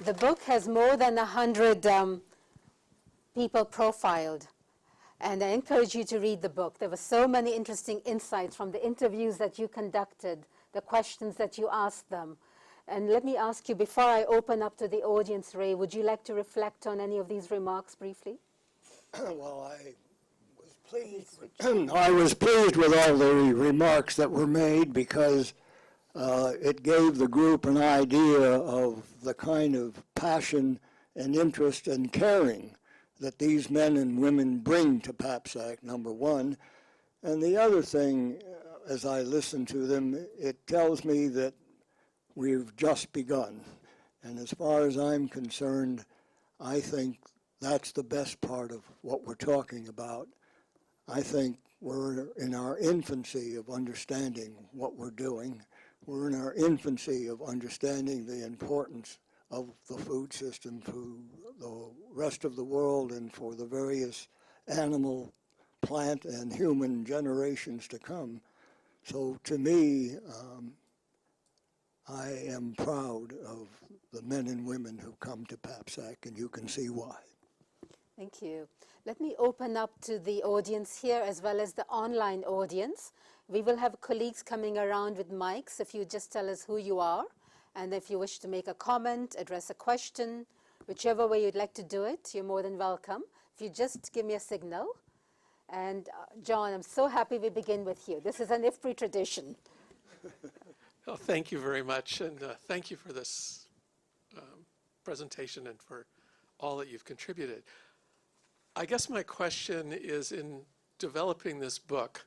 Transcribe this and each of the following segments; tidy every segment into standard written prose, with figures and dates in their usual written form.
The book has more than 100 people profiled. And I encourage you to read the book. There were so many interesting insights from the interviews that you conducted, the questions that you asked them. And let me ask you, before I open up to the audience, Ray, would you like to reflect on any of these remarks briefly? Well, I was pleased with all the remarks that were made because it gave the group an idea of the kind of passion and interest and caring that these men and women bring to PAPSAC, number one. And the other thing, as I listen to them, it tells me that we've just begun. And as far as I'm concerned, I think that's the best part of what we're talking about. I think we're in our infancy of understanding what we're doing. We're in our infancy of understanding the importance of the food system to the rest of the world and for the various animal, plant, and human generations to come. So to me, I am proud of the men and women who come to PAPSAC, and you can see why. Thank you. Let me open up to the audience here as well as the online audience. We will have colleagues coming around with mics. If you just tell us who you are, and if you wish to make a comment, address a question, whichever way you'd like to do it, you're more than welcome. If you just give me a signal. And John, I'm so happy we begin with you. This is an IFPRI tradition. Well, thank you very much, and thank you for this presentation and for all that you've contributed. I guess my question is, in developing this book,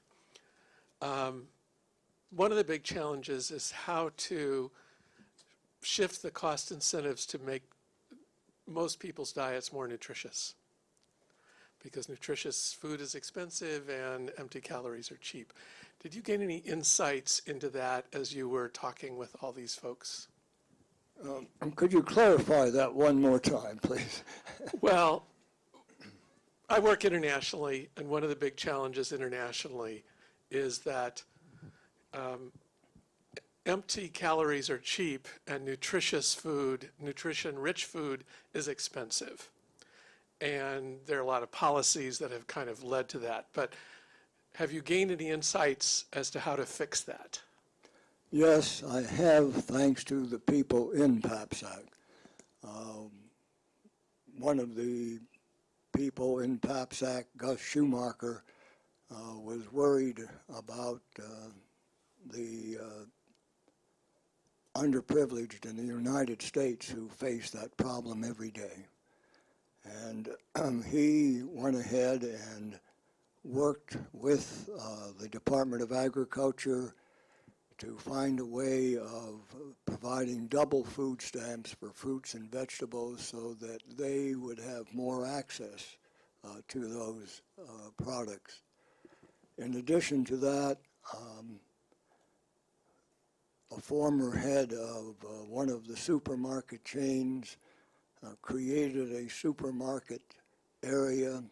one of the big challenges is how to shift the cost incentives to make most people's diets more nutritious. Because nutritious food is expensive and empty calories are cheap. Did you gain any insights into that as you were talking with all these folks? Could you clarify that one more time, please? Well, I work internationally, and one of the big challenges internationally is that empty calories are cheap and nutritious food, nutrition-rich food is expensive. And there are a lot of policies that have kind of led to that. But have you gained any insights as to how to fix that? Yes, I have, thanks to the people in PAPSAC. One of the people in PAPSAC, Gus Schumacher, was worried about the underprivileged in the United States who face that problem every day. And he went ahead and worked with the Department of Agriculture to find a way of providing double food stamps for fruits and vegetables so that they would have more access to those products. In addition to that, a former head of one of the supermarket chains created a supermarket area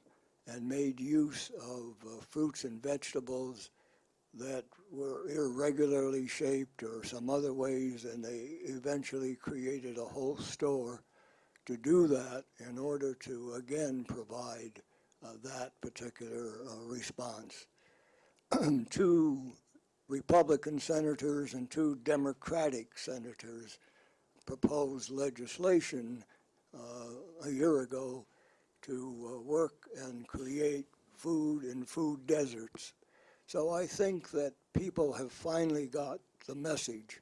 and made use of fruits and vegetables that were irregularly shaped or some other ways, and they eventually created a whole store to do that in order to, again, provide that particular response. 2 Republican senators and 2 Democratic senators proposed legislation a year ago to work and create food and food deserts. So I think that people have finally got the message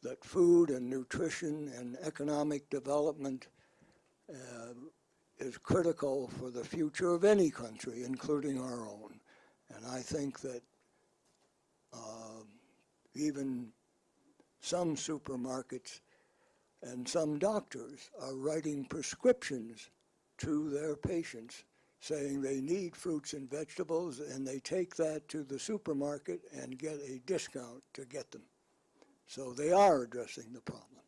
that food and nutrition and economic development is critical for the future of any country, including our own. And I think that even some supermarkets and some doctors are writing prescriptions to their patients saying they need fruits and vegetables, and they take that to the supermarket and get a discount to get them. So they are addressing the problem.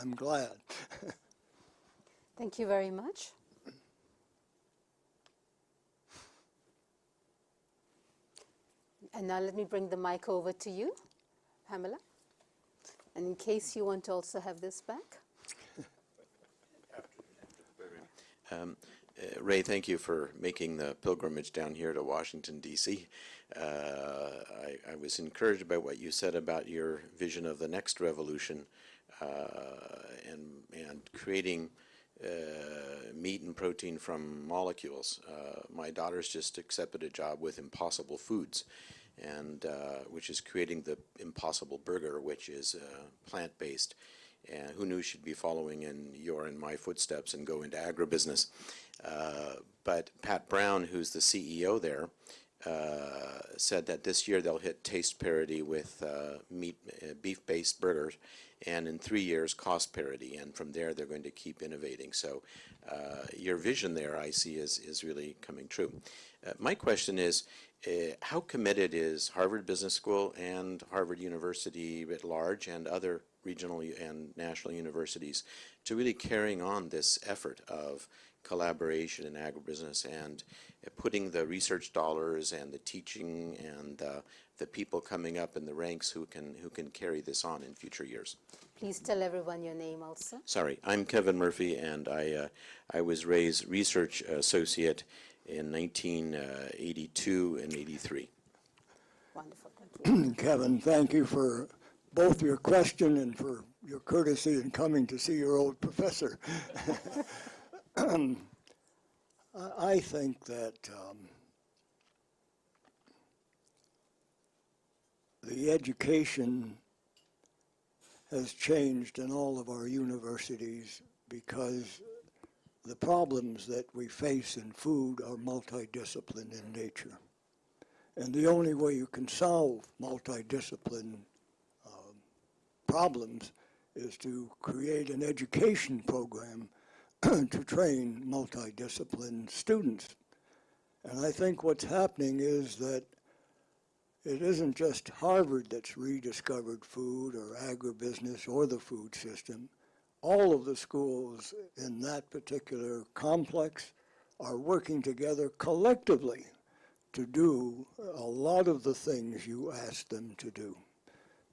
I'm glad. Thank you very much. And now let me bring the mic over to you, Pamela. And in case you want to also have this back. Ray, thank you for making the pilgrimage down here to Washington, D.C. I was encouraged by what you said about your vision of the next revolution and creating meat and protein from molecules. My daughter's just accepted a job with Impossible Foods, and which is creating the Impossible Burger, which is plant-based. And who knew she'd be following in your and my footsteps and go into agribusiness. But Pat Brown, who's the CEO there, said that this year they'll hit taste parity with beef-based burgers, and in 3 years cost parity, and from there they're going to keep innovating. So your vision there, I see, is really coming true. My question is, how committed is Harvard Business School and Harvard University writ large and other regional and national universities to really carrying on this effort of collaboration in agribusiness and putting the research dollars and the teaching and the people coming up in the ranks who can carry this on in future years? Please tell everyone your name also. Sorry, I'm Kevin Murphy, and I was Ray's research associate in 1982 and 83. Wonderful, thank you. Kevin, thank you for both your question and for your courtesy in coming to see your old professor. I think that the education has changed in all of our universities because the problems that we face in food are multidisciplined in nature. And the only way you can solve multidiscipline problems is to create an education program to train multidiscipline students. And I think what's happening is that it isn't just Harvard that's rediscovered food or agribusiness or the food system. All of the schools in that particular complex are working together collectively to do a lot of the things you asked them to do.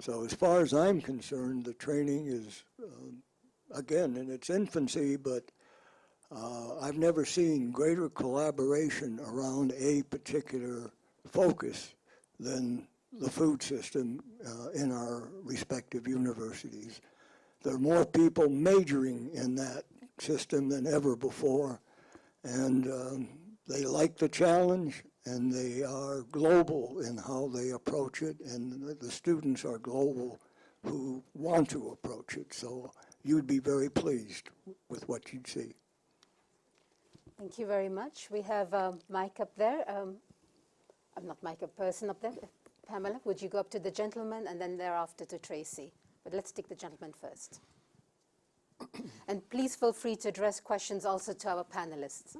So as far as I'm concerned, the training is, again, in its infancy, but I've never seen greater collaboration around a particular focus than the food system in our respective universities. There are more people majoring in that system than ever before, and they like the challenge, and they are global in how they approach it, and the students are global who want to approach it. So you'd be very pleased with what you'd see. Thank you very much. We have Mike up there. Not Mike, a person up there. Pamela, would you go up to the gentleman and then thereafter to Tracy? But let's take the gentleman first. And please feel free to address questions also to our panelists.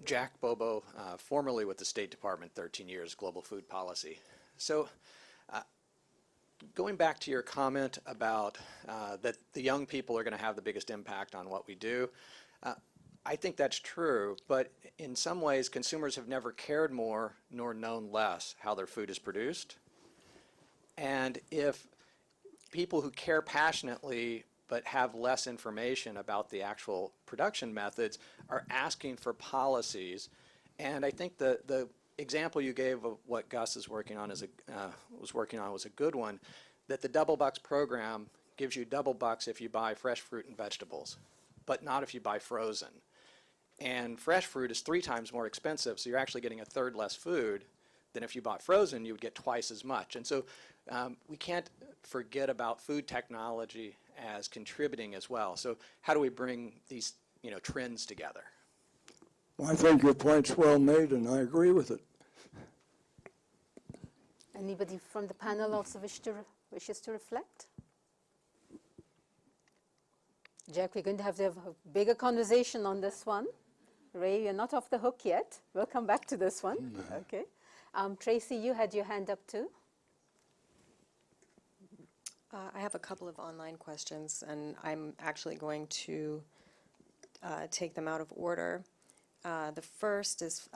Jack Bobo, formerly with the State Department, 13 years, global food policy. So going back to your comment about that the young people are going to have the biggest impact on what we do, I think that's true, but in some ways consumers have never cared more nor known less how their food is produced. And if people who care passionately but have less information about the actual production methods are asking for policies, and I think the example you gave of what Gus is working on was a good one, that the Double Bucks program gives you double bucks if you buy fresh fruit and vegetables, but not if you buy frozen. And fresh fruit is 3 times more expensive, so you're actually getting a third less food than if you bought frozen. You would get twice as much. And so we can't forget about food technology as contributing as well. So how do we bring these trends together? Well, I think your point's well made, and I agree with it. Anybody from the panel also wishes to reflect? Jack, we're going to have a bigger conversation on this one. Ray, you're not off the hook yet. We'll come back to this one. Okay. Tracy, you had your hand up too. I have a couple of online questions, and I'm actually going to take them out of order. The first is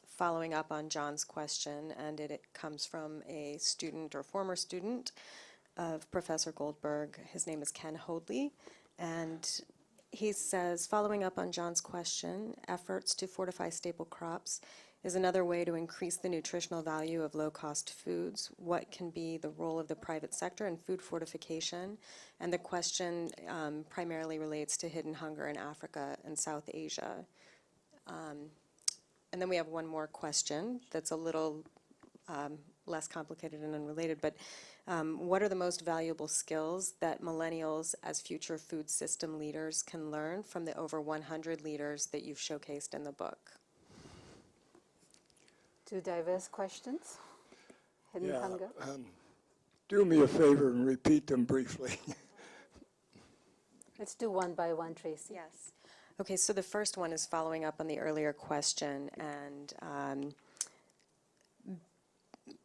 following up on John's question, and it comes from a student or former student of Professor Goldberg. His name is Ken Hoadley, and He says, following up on John's question, efforts to fortify staple crops is another way to increase the nutritional value of low-cost foods. What can be the role of the private sector in food fortification? And the question primarily relates to hidden hunger in Africa and South Asia. And then we have one more question that's a little less complicated and unrelated, but what are the most valuable skills that millennials as future food system leaders can learn from the over 100 leaders that you've showcased in the book? Two diverse questions. Hidden hunger. Do me a favor and repeat them briefly. Let's do one by one, Tracy. Yes. Okay, so the first one is following up on the earlier question, and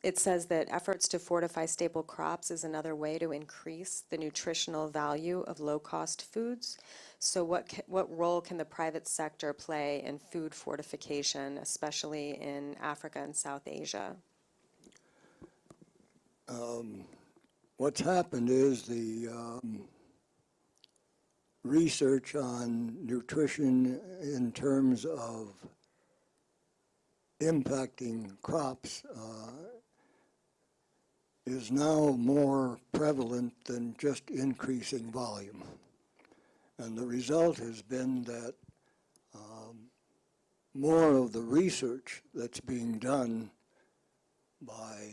it says that efforts to fortify staple crops is another way to increase the nutritional value of low-cost foods. So what role can the private sector play in food fortification, especially in Africa and South Asia? What's happened is the research on nutrition in terms of impacting crops is now more prevalent than just increasing volume. And the result has been that more of the research that's being done by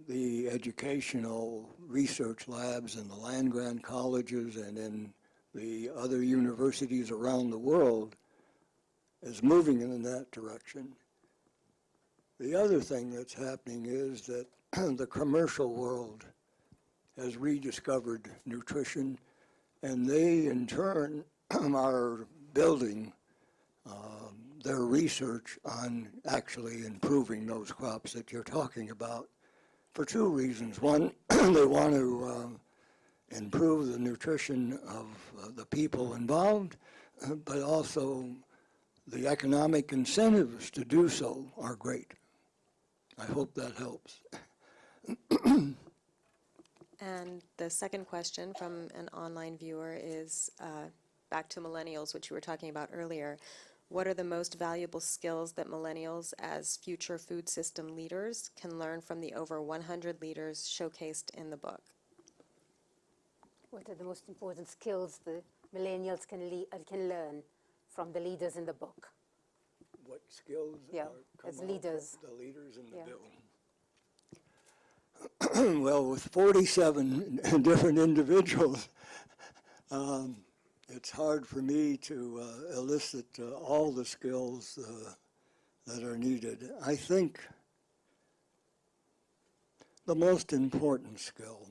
the educational research labs in the land-grant colleges and in the other universities around the world is moving in that direction. The other thing that's happening is that the commercial world has rediscovered nutrition, and they in turn are building their research on actually improving those crops that you're talking about for two reasons. One, they want to improve the nutrition of the people involved, but also the economic incentives to do so are great. I hope that helps. And the second question from an online viewer is back to millennials, which you were talking about earlier. What are the most valuable skills that millennials as future food system leaders can learn from the over 100 leaders showcased in the book? What are the most important skills the millennials can learn from the leaders in the book? What skills are as leaders? The leaders in the bill? Well, with 47 different individuals, it's hard for me to elicit all the skills that are needed. I think the most important skill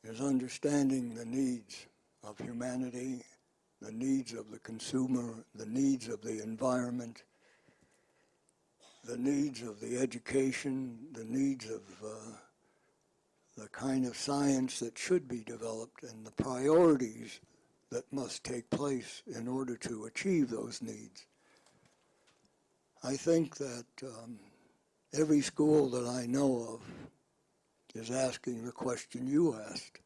is understanding the needs of humanity, the needs of the consumer, the needs of the environment, the needs of the education, the needs of the kind of science that should be developed, and the priorities that must take place in order to achieve those needs. I think that every school that I know of is asking the question you asked.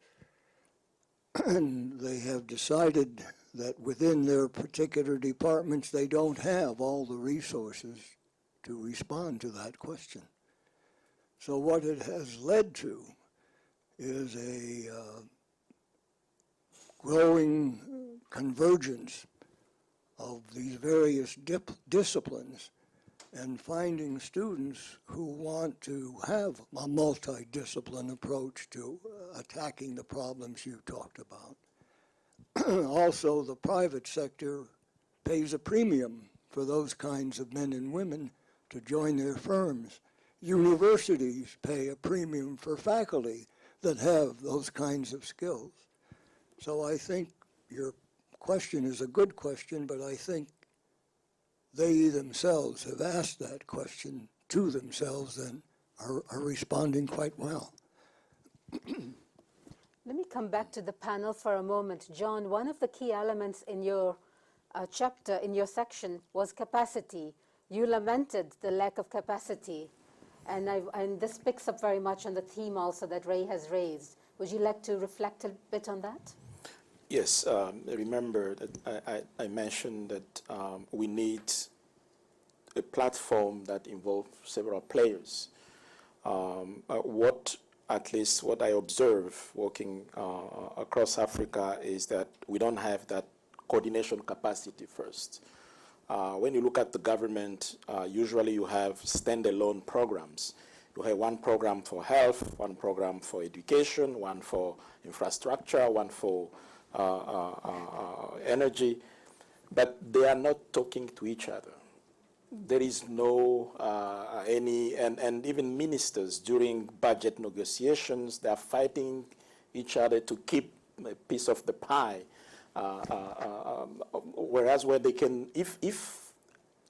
And they have decided that within their particular departments they don't have all the resources to respond to that question. So what it has led to is a growing convergence of these various disciplines and finding students who want to have a multidiscipline approach to attacking the problems you talked about. Also, the private sector pays a premium for those kinds of men and women to join their firms. Universities pay a premium for faculty that have those kinds of skills. So I think your question is a good question, but I think they themselves have asked that question to themselves and are responding quite well. Let me come back to the panel for a moment. John, one of the key elements in your chapter, in your section, was capacity. You lamented the lack of capacity. And this picks up very much on the theme also that Ray has raised. Would you like to reflect a bit on that? Yes, remember that I mentioned that we need a platform that involves several players. At least what I observe working across Africa is that we don't have that coordination capacity first. When you look at the government, usually you have standalone programs. You have one program for health, one program for education, one for infrastructure, one for energy, but they are not talking to each other. There is no and even ministers during budget negotiations, they are fighting each other to keep a piece of the pie. Whereas where they can, if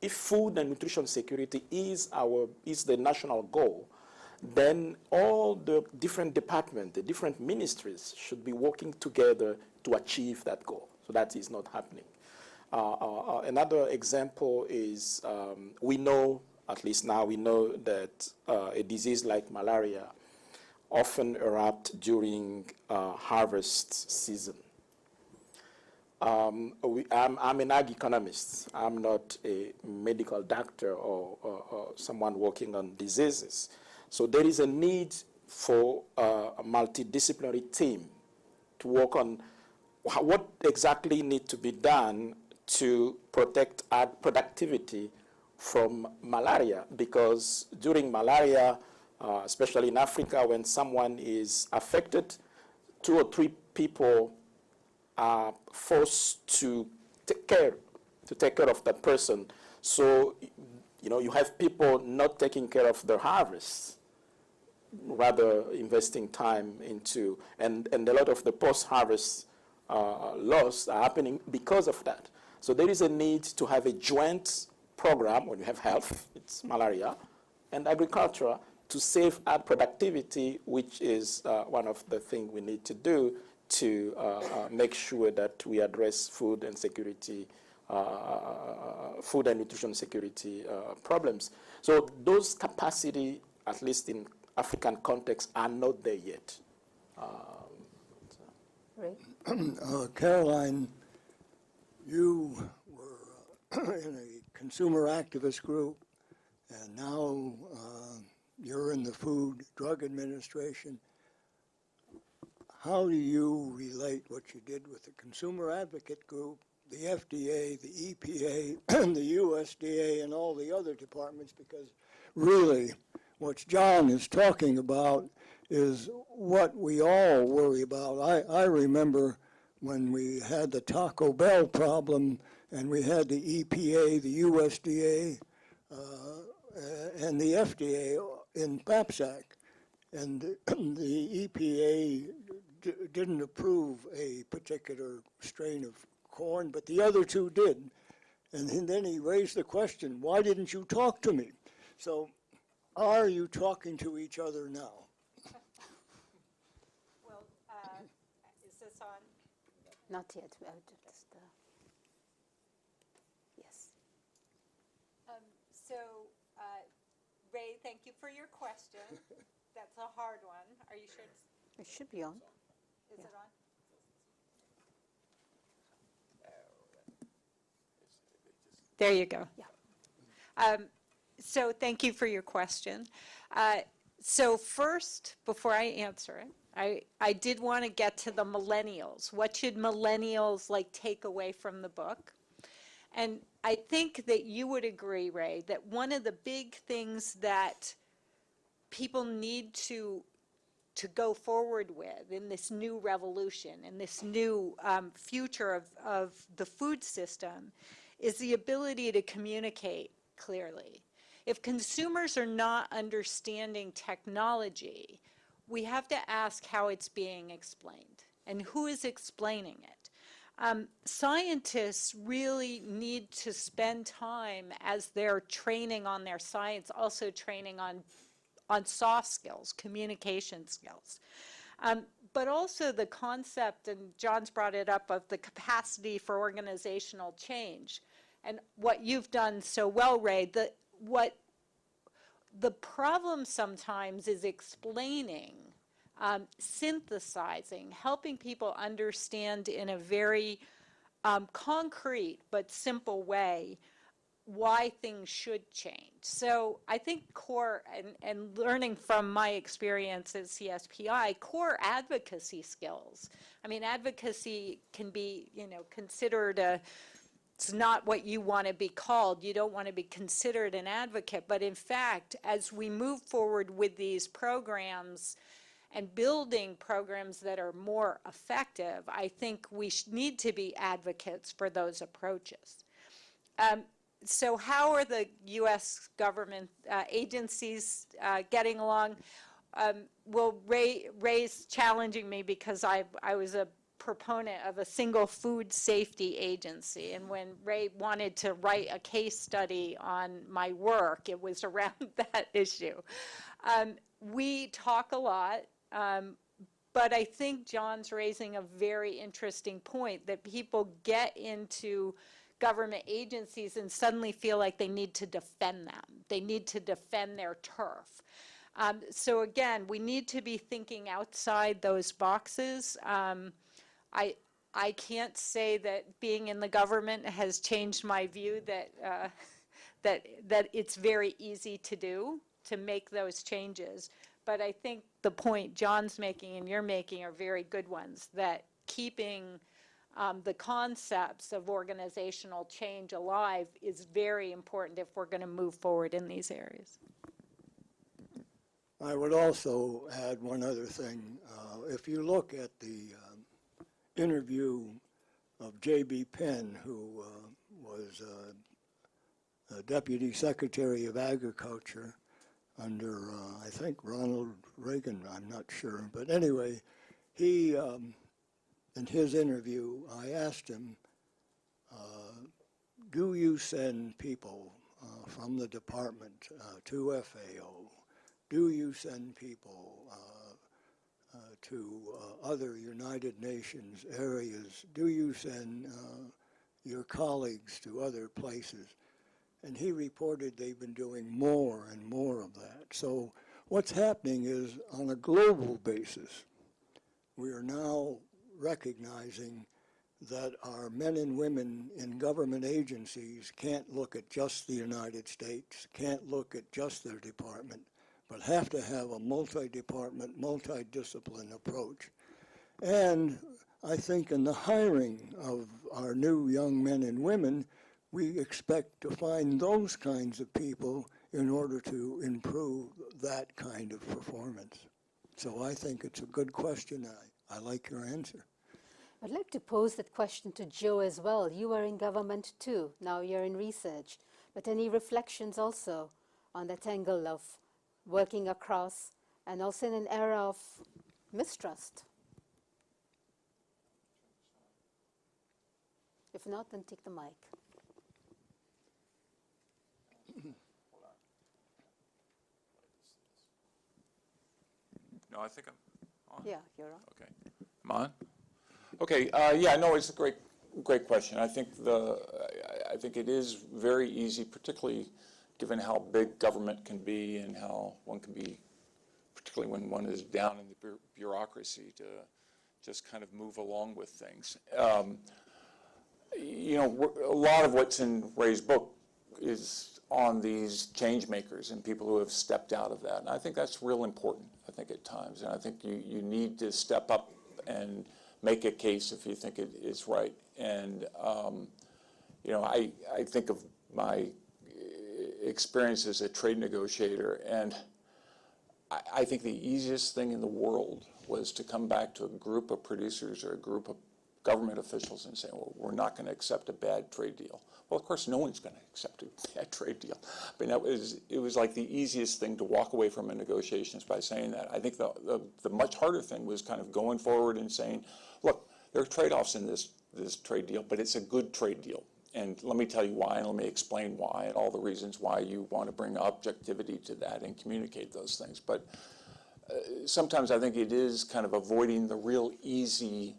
food and nutrition security is the national goal, then all the different departments, the different ministries should be working together to achieve that goal. So that is not happening. Another example is we know, at least now we know that a disease like malaria often erupts during harvest season. I'm an ag economist. I'm not a medical doctor or someone working on diseases. So there is a need for a multidisciplinary team to work on what exactly needs to be done to protect ag productivity from malaria, because during malaria, especially in Africa, when someone is affected, 2 or 3 people are forced to take care of that person. So, you have people not taking care of their harvest, rather investing time into, and a lot of the post-harvest loss are happening because of that. So there is a need to have a joint program when you have health, it's malaria, and agriculture to save ag productivity, which is one of the things we need to do to make sure that we address food and security, food and nutrition security problems. So those capacity, at least in African context, are not there yet. Caroline, you were in a consumer activist group, and now you're in the Food Drug Administration. How do you relate what you did with the Consumer Advocate Group, the FDA, the EPA, and the USDA, and all the other departments? Because really, what John is talking about is what we all worry about. I remember when we had the Taco Bell problem, and we had the EPA, the USDA, and the FDA in PAPSAC, and the EPA didn't approve a particular strain of corn, but the other 2 did. And then he raised the question, why didn't you talk to me? So are you talking to each other now? Well, is this on? Not yet. Yes. So, Ray, thank you for your question. That's a hard one. Are you sure It should be on. is it on? There you go. Yeah. So thank you for your question. So first, before I answer it, I did want to get to the millennials. What should millennials take away from the book? And I think that you would agree, Ray, that one of the big things that people need to go forward with in this new revolution, in this new future of the food system, is the ability to communicate clearly. If consumers are not understanding technology, we have to ask how it's being explained and who is explaining it. Scientists really need to spend time as they're training on their science, also training on soft skills, communication skills. But also the concept, and John's brought it up, of the capacity for organizational change. And what you've done so well, Ray, what the problem sometimes is explaining synthesizing, helping people understand in a very concrete but simple way why things should change. So I think core, and learning from my experience at CSPI, core advocacy skills. I mean, advocacy can be, considered it's not what you want to be called. You don't want to be considered an advocate. But in fact, as we move forward with these programs and building programs that are more effective, I think we need to be advocates for those approaches. So how are the U.S. government agencies getting along? Well, Ray's challenging me because I was a proponent of a single food safety agency, and when Ray wanted to write a case study on my work, it was around that issue. We talk a lot, but I think John's raising a very interesting point that people get into government agencies and suddenly feel like they need to defend them. They need to defend their turf. So again, we need to be thinking outside those boxes. I can't say that being in the government has changed my view that that it's very easy to do, to make those changes. But I think the point John's making and you're making are very good ones, that keeping the concepts of organizational change alive is very important if we're going to move forward in these areas. I would also add one other thing. If you look at the interview of J.B. Penn, who was Deputy Secretary of Agriculture under, I think, Ronald Reagan, I'm not sure. But anyway, he, in his interview, I asked him, do you send people from the department to FAO? Do you send people to other United Nations areas? Do you send your colleagues to other places? And he reported they've been doing more and more of that. So what's happening is, on a global basis, we are now recognizing that our men and women in government agencies can't look at just the United States, can't look at just their department, but have to have a multi-department, multi-discipline approach. And I think in the hiring of our new young men and women, we expect to find those kinds of people in order to improve that kind of performance. So I think it's a good question. I like your answer. I'd like to pose that question to Joe as well. You were in government too. Now you're in research. But any reflections also on that angle of working across and also in an era of mistrust? If not, then take the mic. No, I think I'm on. Yeah, you're on. Okay. I'm on? Okay, yeah, no, it's a great question. I think it is very easy, particularly given how big government can be and how one can be, particularly when one is down in the bureaucracy, to just kind of move along with things. You know, a lot of what's in Ray's book is on these change makers and people who have stepped out of that. And I think that's real important, I think, at times. And I think you need to step up and make a case if you think it is right. And, you know, I think of my experience as a trade negotiator, and I think the easiest thing in the world was to come back to a group of producers or a group of government officials and say, well, we're not going to accept a bad trade deal. Well, of course, no one's going to accept a bad trade deal. I mean, it was like the easiest thing to walk away from a negotiation is by saying that. I think the much harder thing was kind of going forward and saying, look, there are trade-offs in this trade deal, but it's a good trade deal. And let me tell you why, and let me explain why, and all the reasons why you want to bring objectivity to that and communicate those things. But sometimes I think it is kind of avoiding the real easy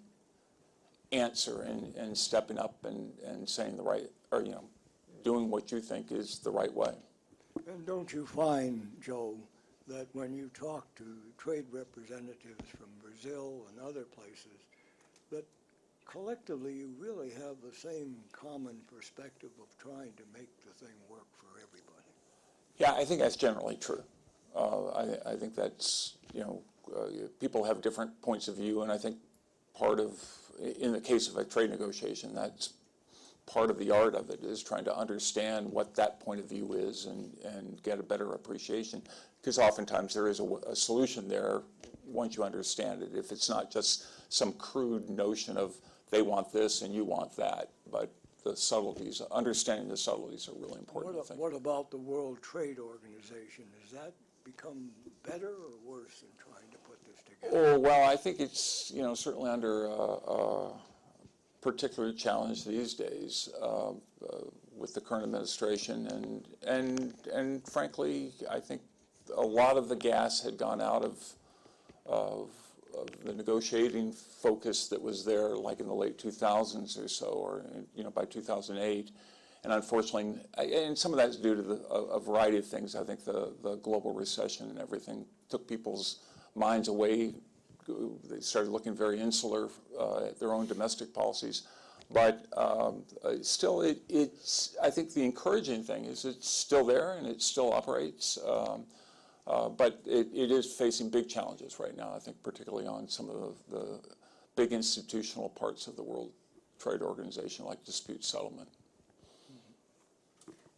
answer and stepping up and saying the right, or, you know, doing what you think is the right way. And don't you find, Joe, that when you talk to trade representatives from Brazil and other places, that collectively you really have the same common perspective of trying to make the thing work for everybody. Yeah, I think that's generally true. I think that's, people have different points of view, and I think part of, in the case of a trade negotiation, that's part of the art of it, is trying to understand what that point of view is and get a better appreciation, because oftentimes there is a solution there once you understand it, if it's not just some crude notion of they want this and you want that, but the subtleties, understanding the subtleties are really important, I think. What about the World Trade Organization? Has that become better or worse in trying to put this together? Oh, well, I think it's, certainly under particular challenge these days with the current administration, and frankly, I think a lot of the gas had gone out of the negotiating focus that was there, like in the late 2000s or so, or by 2008, and unfortunately, and some of that's due to a variety of things. I think the global recession and everything took people's minds away. They started looking very insular at their own domestic policies. But still, it's, I think the encouraging thing is it's still there and it still operates. But it is facing big challenges right now, I think, particularly on some of the big institutional parts of the World Trade Organization, like dispute settlement.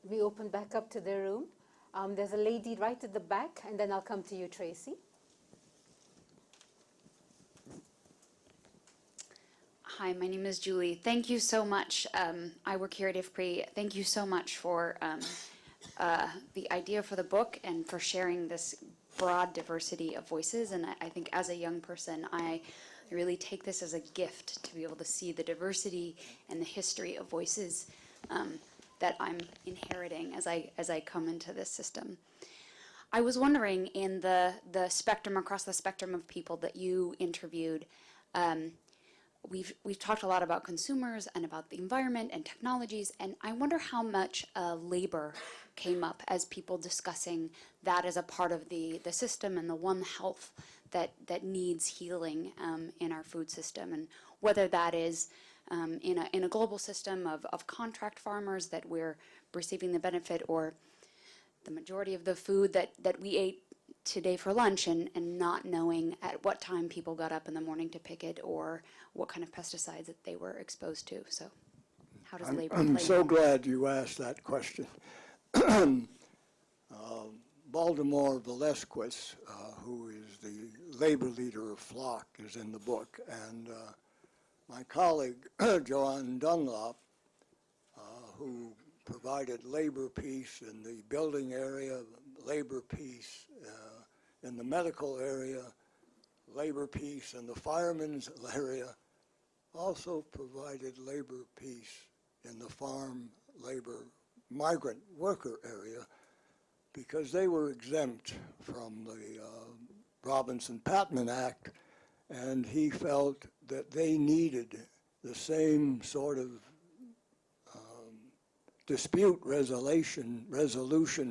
We open back up to the room. There's a lady right at the back, and then I'll come to you, Tracy. Hi, my name is Julie. Thank you so much. I work here at IFPRI. Thank you so much for the idea for the book and for sharing this broad diversity of voices. And I think as a young person, I really take this as a gift to be able to see the diversity and the history of voices that I'm inheriting as I come into this system. I was wondering, in the spectrum, across the spectrum of people that you interviewed, we've talked a lot about consumers and about the environment and technologies, and I wonder how much labor came up as people discussing that as a part of the system and the One Health that needs healing in our food system, and whether that is in a global system of contract farmers that we're receiving the benefit, or the majority of the food that we ate today for lunch and not knowing at what time people got up in the morning to pick it or what kind of pesticides that they were exposed to. So how does labor play I'm so in? glad you asked that question. Baltimore Velasquez, who is the labor leader of FLOC, is in the book, and my colleague, Joanne Dunlop, who provided labor peace in the building area, labor peace in the medical area, labor peace in the firemen's area, also provided labor peace in the farm labor migrant worker area, because they were exempt from the Robinson-Patman Act, and he felt that they needed the same sort of dispute resolution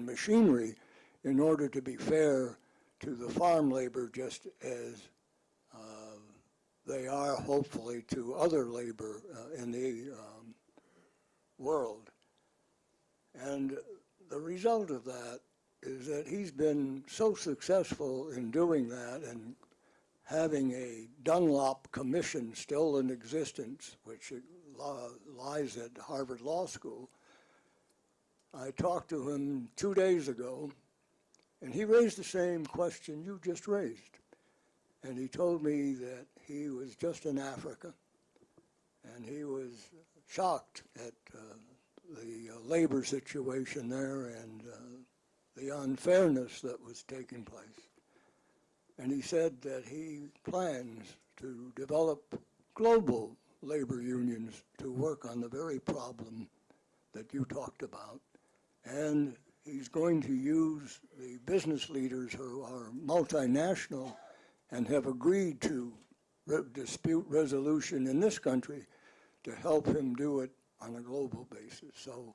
machinery in order to be fair to the farm labor, just as they are hopefully to other labor in the world. And the result of that is that he's been so successful in doing that and having a Dunlop Commission still in existence, which lies at Harvard Law School. I talked to him 2 days ago, and he raised the same question you just raised. And he told me that he was just in Africa, and he was shocked at the labor situation there and the unfairness that was taking place. And he said that he plans to develop global labor unions to work on the very problem that you talked about. And he's going to use the business leaders who are multinational and have agreed to dispute resolution in this country to help him do it on a global basis. So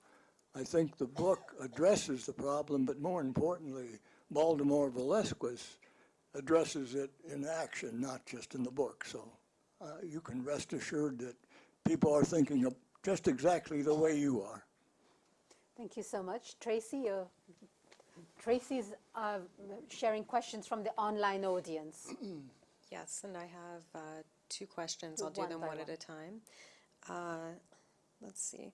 I think the book addresses the problem, but more importantly, Baltimore Velasquez addresses it in action, not just in the book. So you can rest assured that people are thinking of just exactly the way you are. Thank you so much. Tracy, Tracy's sharing questions from the online audience. Yes, and I have two questions. I'll do One them by one at one. a time. Let's see.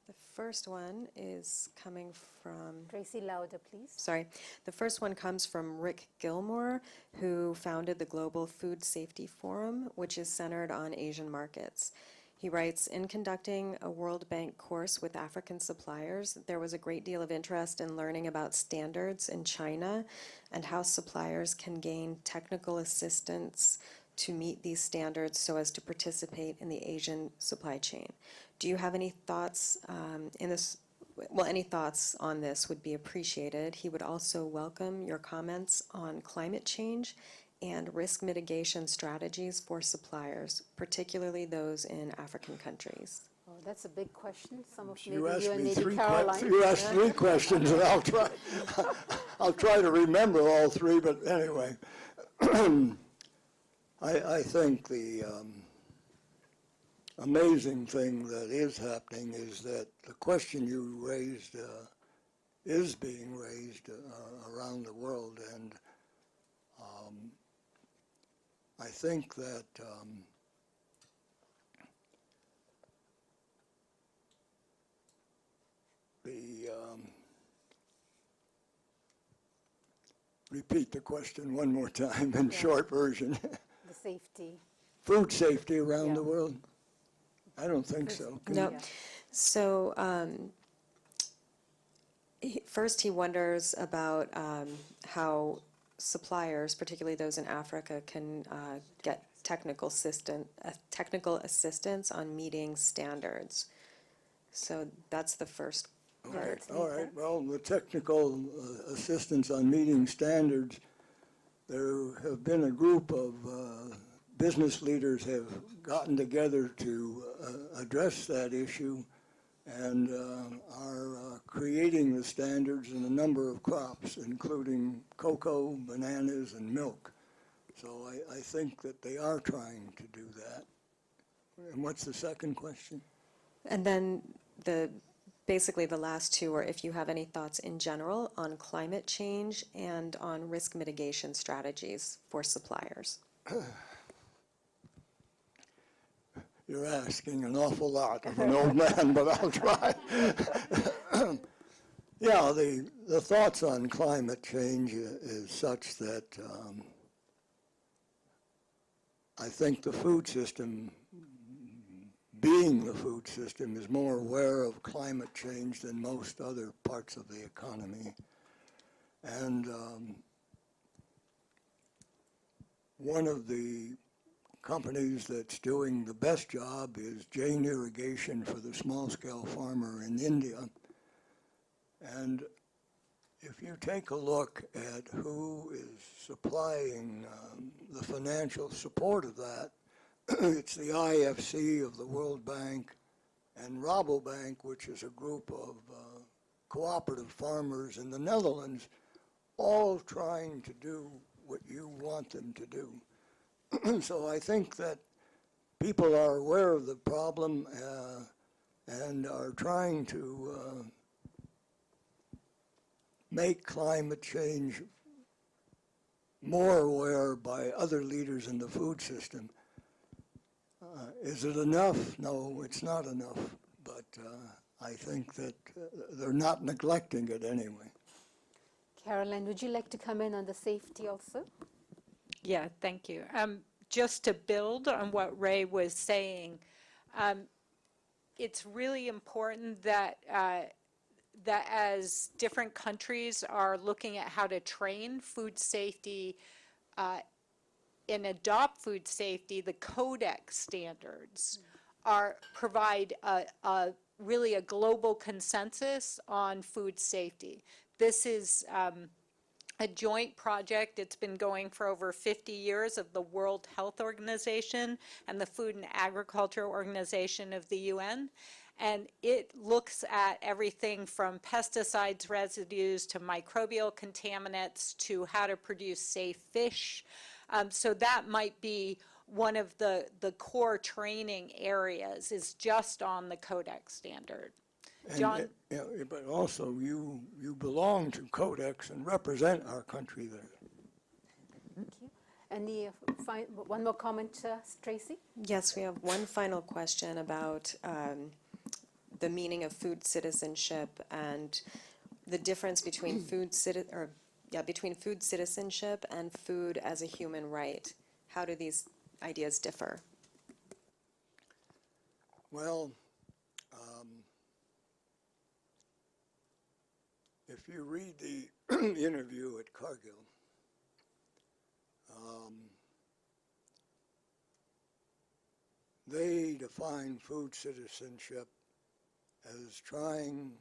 The first one is coming from, Tracy, louder, please. sorry. The first one comes from Rick Gilmore, who founded the Global Food Safety Forum, which is centered on Asian markets. He writes, in conducting a World Bank course with African suppliers, there was a great deal of interest in learning about standards in China and how suppliers can gain technical assistance to meet these standards so as to participate in the Asian supply chain. Do you have any thoughts in this? Well, any thoughts on this would be appreciated. He would also welcome your comments on climate change and risk mitigation strategies for suppliers, particularly those in African countries. Oh, that's a big question. Some of You maybe asked you and me maybe Caroline. you asked three questions, and I'll try to remember all three. But anyway, I think the amazing thing that is happening is that the question you raised is being raised around the world, and I think that repeat the question one more time in short version. The safety. Food safety around Yeah. the world? I don't think so. Can No. you- So first he wonders about how suppliers, particularly those in Africa, can get technical assistance on meeting standards. So that's the first part. All right, well, the technical assistance on meeting standards, there have been a group of business leaders have gotten together to address that issue and are creating the standards in a number of crops, including cocoa, bananas, and milk. So I think that they are trying to do that. And what's the second question? And then basically the last two are if you have any thoughts in general on climate change and on risk mitigation strategies for suppliers. You're asking an awful lot of an old man, but I'll try. Yeah, the thoughts on climate change is such that I think the food system, being the food system, is more aware of climate change than most other parts of the economy. And one of the companies that's doing the best job is Jain Irrigation for the small-scale farmer in India. And if you take a look at who is supplying the financial support of that, it's the IFC of the World Bank and Rabobank, which is a group of cooperative farmers in the Netherlands, all trying to do what you want them to do. So I think that people are aware of the problem and are trying to make climate change more aware by other leaders in the food system. Is it enough? No, it's not enough, but I think that they're not neglecting it anyway. Caroline, would you like to come in on the safety also? Yeah, thank you. Just to build on what Ray was saying, it's really important that that as different countries are looking at how to train food safety and adopt food safety, the Codex standards provide really a global consensus on food safety. This is a joint project. It's been going for over 50 years of the World Health Organization and the Food and Agriculture Organization of the UN. And it looks at everything from pesticides residues to microbial contaminants to how to produce safe fish. So that might be one of the core training areas, is just on the Codex standard. And, John? yeah, but also you belong to Codex and represent our country there. Thank you. Any one more comment, Tracy? Yes, we have one final question about the meaning of food citizenship and the difference between between food citizenship and food as a human right. How do these ideas differ? Well, if you read the interview at Cargill, they define food citizenship as trying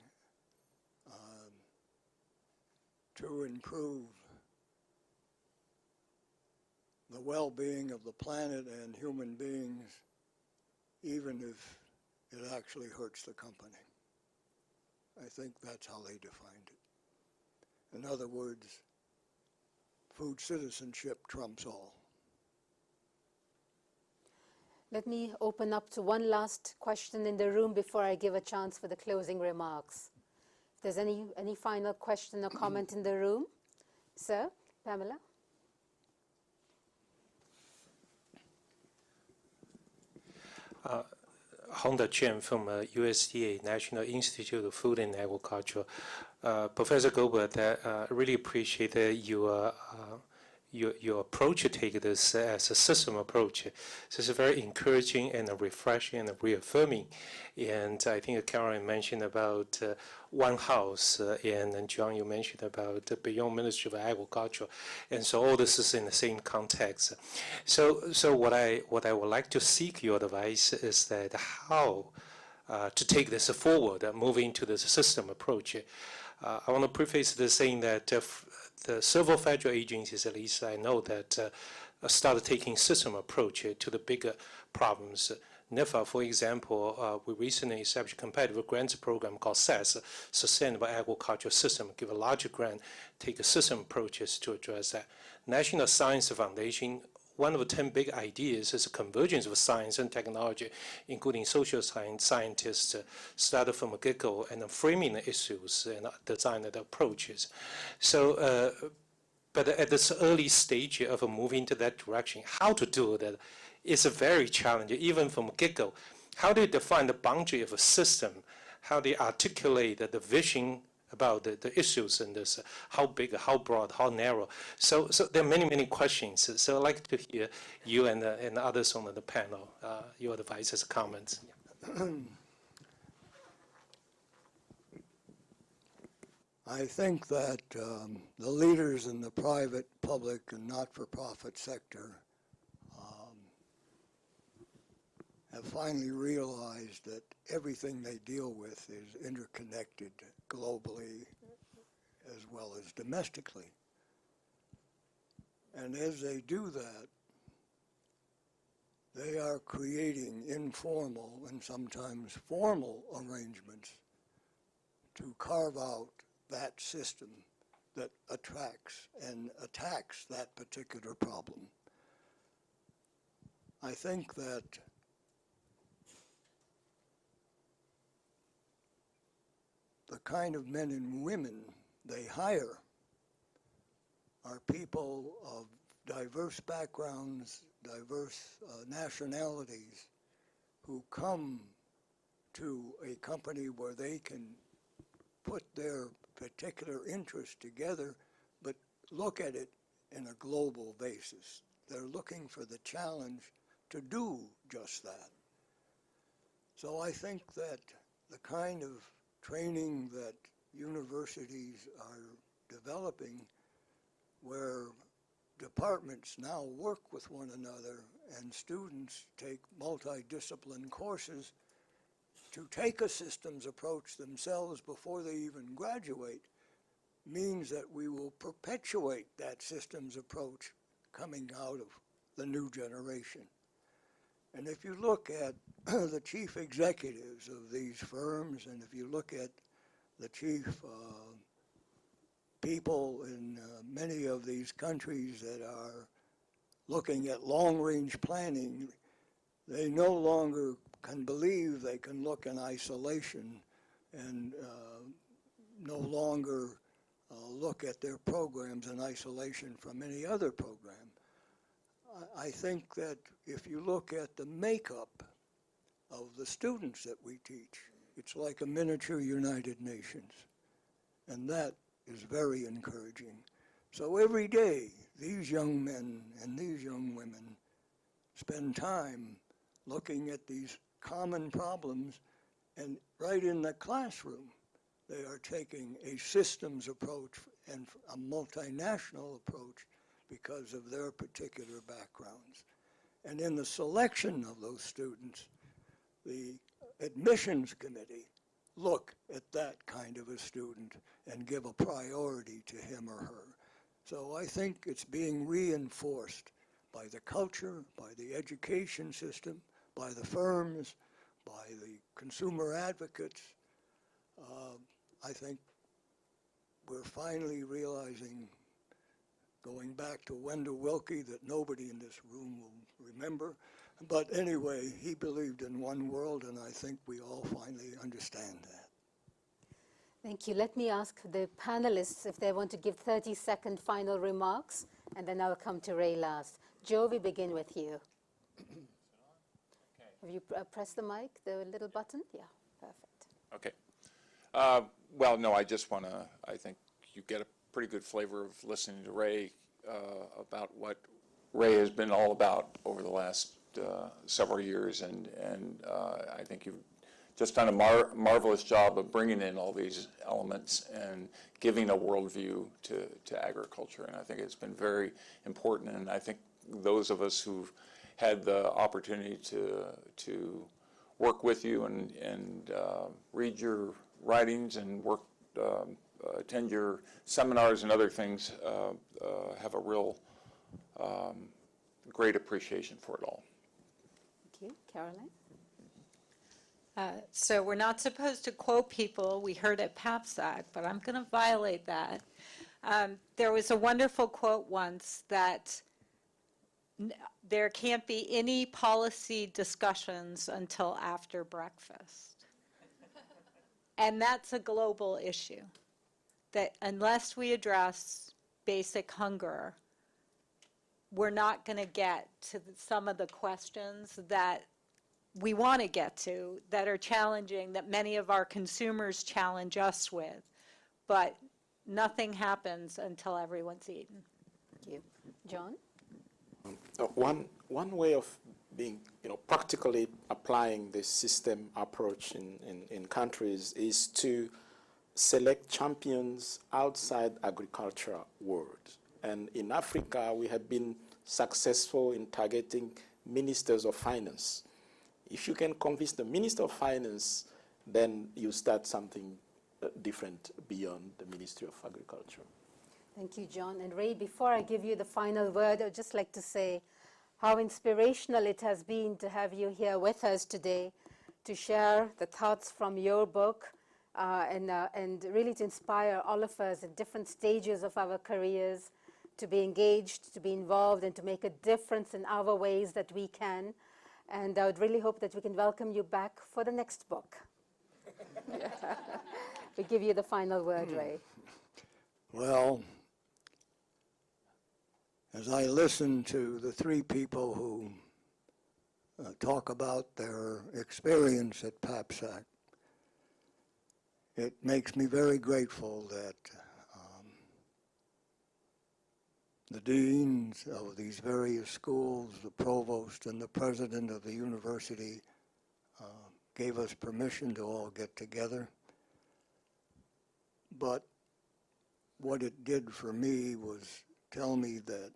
to improve the well-being of the planet and human beings, even if it actually hurts the company. I think that's how they defined it. In other words, food citizenship trumps all. Let me open up to one last question in the room before I give a chance for the closing remarks. If there's any final question or comment in the room. Sir, Pamela? Honda Chen from USDA, National Institute of Food and Agriculture. Professor Goldberg, I really appreciate your approach to take this as a system approach. So it's very encouraging and refreshing and reaffirming. And I think Caroline mentioned about one house, and then John, you mentioned about the beyond Ministry of Agriculture. And so all this is in the same context. So what I would like to seek your advice is that how to take this forward, moving to this system approach. I want to preface this saying that the several federal agencies, at least I know, that started taking system approach to the bigger problems. NIFA, for example, we recently established a competitive grants program called SAS, Sustainable Agriculture System, give a larger grant, take a system approaches to address that. National Science Foundation, one of the 10 big ideas is a convergence of science and technology, including social scientists, started from a get-go and framing the issues and design the approaches. So, but at this early stage of moving to that direction, how to do that is a very challenging, even from get-go. How do you define the boundary of a system? How do you articulate the vision about the issues in this, how big, how broad, how narrow. So there are many, many questions. So I'd like to hear you and others on the panel, your advice, comments. I think that the leaders in the private, public, and not-for-profit sector have finally realized that everything they deal with is interconnected globally as well as domestically. And as they do that, they are creating informal and sometimes formal arrangements to carve out that system that attracts and attacks that particular problem. I think that the kind of men and women they hire are people of diverse backgrounds, diverse nationalities, who come to a company where they can put their particular interests together, but look at it in a global basis. They're looking for the challenge to do just that. So I think that the kind of training that universities are developing, where departments now work with one another and students take multidiscipline courses to take a systems approach themselves before they even graduate, means that we will perpetuate that systems approach coming out of the new generation. And if you look at the chief executives of these firms, and if you look at the chief people in many of these countries that are looking at long-range planning, they no longer can believe they can look in isolation and no longer look at their programs in isolation from any other program. I think that if you look at the makeup of the students that we teach, it's like a miniature United Nations, and that is very encouraging. So every day, these young men and these young women spend time looking at these common problems, and right in the classroom, they are taking a systems approach and a multinational approach because of their particular backgrounds. And in the selection of those students, the admissions committee look at that kind of a student and give a priority to him or her. So I think it's being reinforced by the culture, by the education system, by the firms, by the consumer advocates. I think we're finally realizing, going back to Wendell Willkie, that nobody in this room will remember. But anyway, he believed in one world, and I think we all finally understand that. Thank you. Let me ask the panelists if they want to give 30-second final remarks, and then I'll come to Ray last. Joe, we begin with you. Have you pressed the mic, the little button? Yeah, perfect. Okay. Well, no, I just want to, I think you get a pretty good flavor of listening to Ray about what Ray has been all about over the last several years, and I think you've just done a marvelous job of bringing in all these elements and giving a worldview to agriculture, and I think it's been very important, and I think those of us who've had the opportunity to work with you and read your writings and attend your seminars and other things have a real great appreciation for it all. Thank you. Caroline? So we're not supposed to quote people. We heard at PAPSAC, but I'm going to violate that. There was a wonderful quote once that there can't be any policy discussions until after breakfast. And that's a global issue, that unless we address basic hunger, we're not going to get to some of the questions that we want to get to, that are challenging, that many of our consumers challenge us with. But nothing happens until everyone's eaten. Thank you. John? One way of being, practically applying the system approach in countries is to select champions outside agricultural world. And in Africa, we have been successful in targeting ministers of finance. If you can convince the Minister of Finance, then you start something different beyond the Ministry of Agriculture. Thank you, John. And Ray, before I give you the final word, I'd just like to say how inspirational it has been to have you here with us today to share the thoughts from your book and really to inspire all of us at different stages of our careers to be engaged, to be involved, and to make a difference in our ways that we can. And I would really hope that we can welcome you back for the next book. We give you the final word, Ray. Well, as I listen to the three people who talk about their experience at PAPSAC, it makes me very grateful that the deans of these various schools, the provost and the president of the university gave us permission to all get together. But what it did for me was tell me that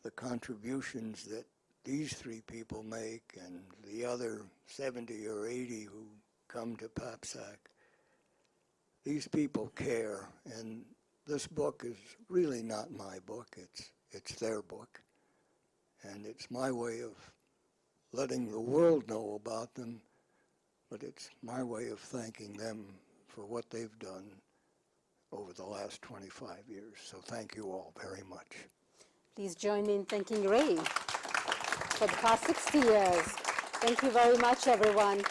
the contributions that these three people make and the other 70 or 80 who come to PAPSAC, these people care, and this book is really not my book, it's their book. And it's my way of letting the world know about them, but it's my way of thanking them for what they've done over the last 25 years. So thank you all very much. Please join me in thanking Ray for the past 60 years. Thank you very much, everyone.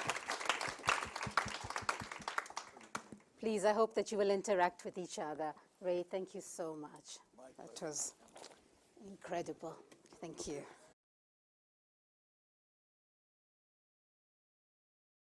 Please, I hope that you will interact with each other. Ray, thank you so much. That was incredible. Thank you.